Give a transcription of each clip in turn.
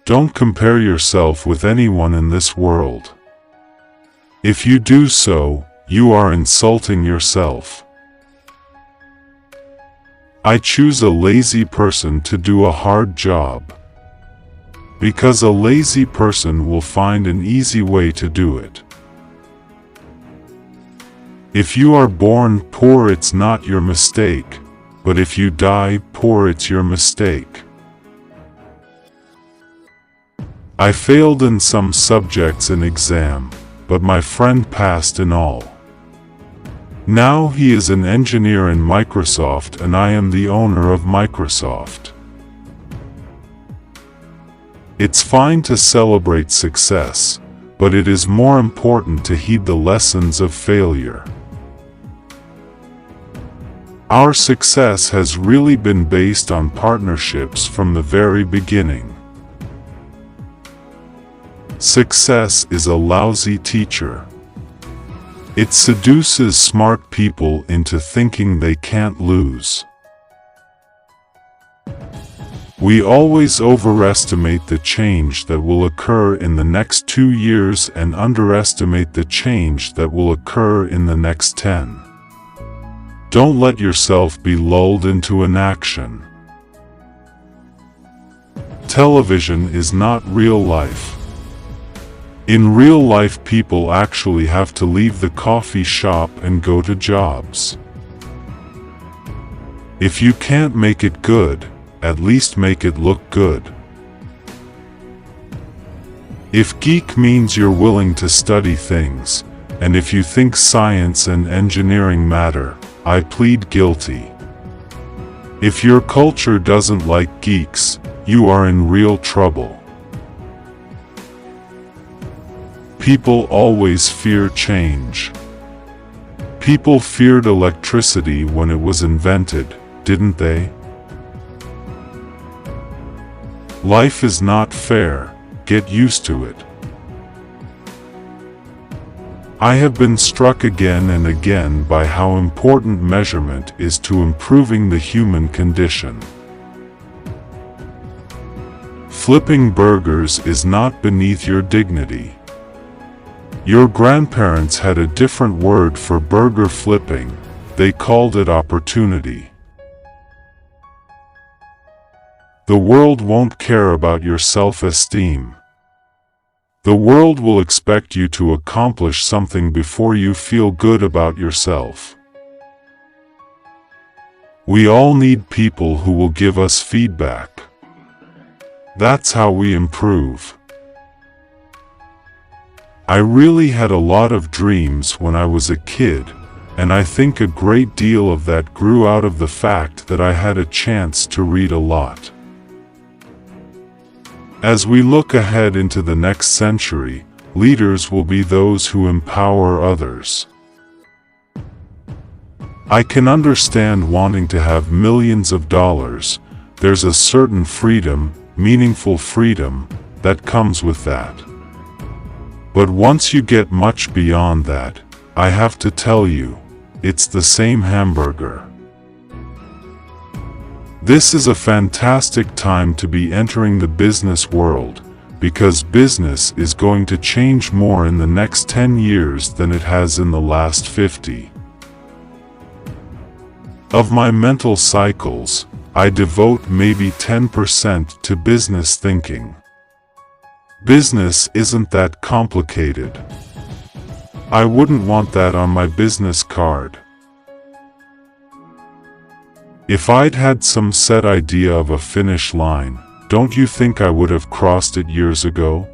Don't compare yourself with anyone in this world. If you do so, you are insulting yourself. I choose a lazy person to do a hard job. Because a lazy person will find an easy way to do it. If you are born poor, it's not your mistake, but if you die poor, it's your mistake. I failed in some subjects in exam, but my friend passed in all. Now he is an engineer in Microsoft and I am the owner of Microsoft. It's fine to celebrate success, but it is more important to heed the lessons of failure. Our success has really been based on partnerships from the very beginning. Success is a lousy teacher. It seduces smart people into thinking they can't lose. We always overestimate the change that will occur in the next 2 years and underestimate the change that will occur in the next 10. Don't let yourself be lulled into inaction. Television is not real life. In real life, people actually have to leave the coffee shop and go to jobs. If you can't make it good, at least make it look good. If geek means you're willing to study things, and if you think science and engineering matter, I plead guilty. If your culture doesn't like geeks, you are in real trouble. People always fear change. People feared electricity when it was invented, didn't they? Life is not fair, get used to it. I have been struck again and again by how important measurement is to improving the human condition. Flipping burgers is not beneath your dignity. Your grandparents had a different word for burger flipping, they called it opportunity. The world won't care about your self-esteem. The world will expect you to accomplish something before you feel good about yourself. We all need people who will give us feedback. That's how we improve. I really had a lot of dreams when I was a kid, and I think a great deal of that grew out of the fact that I had a chance to read a lot. As we look ahead into the next century, leaders will be those who empower others. I can understand wanting to have millions of dollars. There's a certain freedom, meaningful freedom, that comes with that. But once you get much beyond that, I have to tell you, it's the same hamburger. This is a fantastic time to be entering the business world, because business is going to change more in the next 10 years than it has in the last 50. Of my mental cycles, I devote maybe 10% to business thinking. Business isn't that complicated. I wouldn't want that on my business card. If I'd had some set idea of a finish line, don't you think I would have crossed it years ago?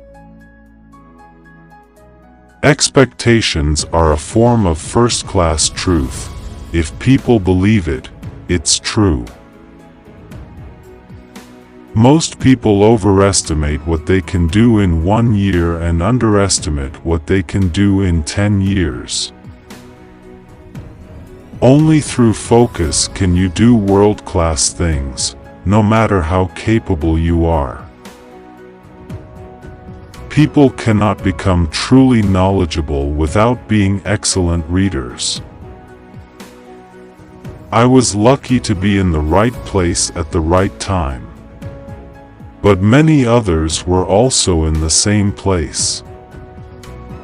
Expectations are a form of first-class truth. If people believe it, it's true. Most people overestimate what they can do in 1 year and underestimate what they can do in 10 years. Only through focus can you do world-class things, no matter how capable you are. People cannot become truly knowledgeable without being excellent readers. I was lucky to be in the right place at the right time. but many others were also in the same place.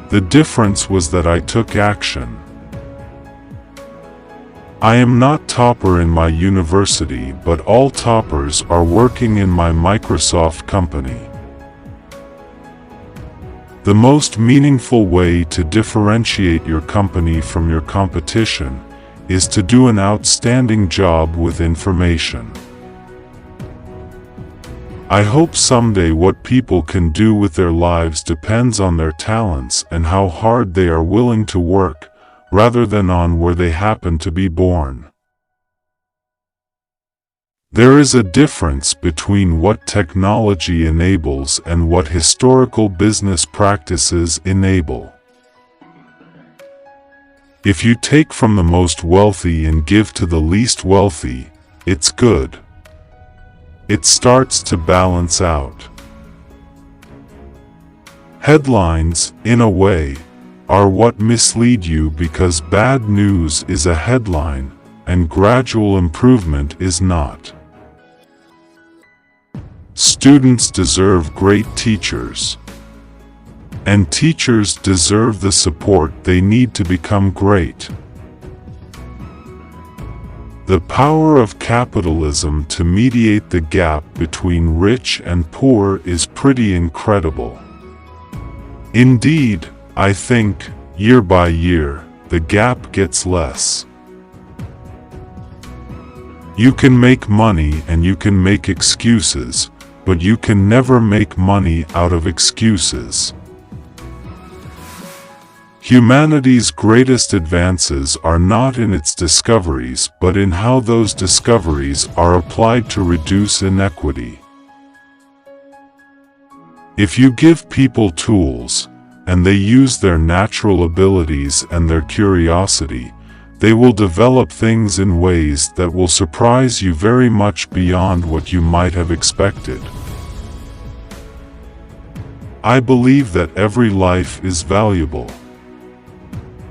The difference was that I took action. I am not topper in my university, but all toppers are working in my Microsoft company. The most meaningful way to differentiate your company from your competition is to do an outstanding job with information. I hope someday what people can do with their lives depends on their talents and how hard they are willing to work, rather than on where they happen to be born. There is a difference between what technology enables and what historical business practices enable. If you take from the most wealthy and give to the least wealthy, it's good. It starts to balance out. Headlines, in a way, are what mislead you because bad news is a headline and gradual improvement is not. Students deserve great teachers. And teachers deserve the support they need to become great. The power of capitalism to mediate the gap between rich and poor is pretty incredible. Indeed, I think, year by year, the gap gets less. You can make money and you can make excuses, but you can never make money out of excuses. Humanity's greatest advances are not in its discoveries but in how those discoveries are applied to reduce inequity. If you give people tools, and they use their natural abilities and their curiosity, they will develop things in ways that will surprise you very much beyond what you might have expected. I believe that every life is valuable.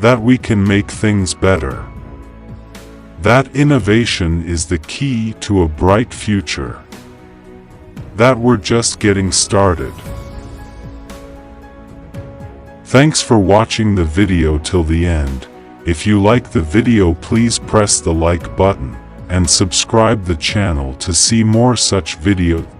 That we can make things better. That innovation is the key to a bright future. That we're just getting started. Thanks for watching the video till the end. If you like the video, please press the like button and subscribe the channel to see more such videos.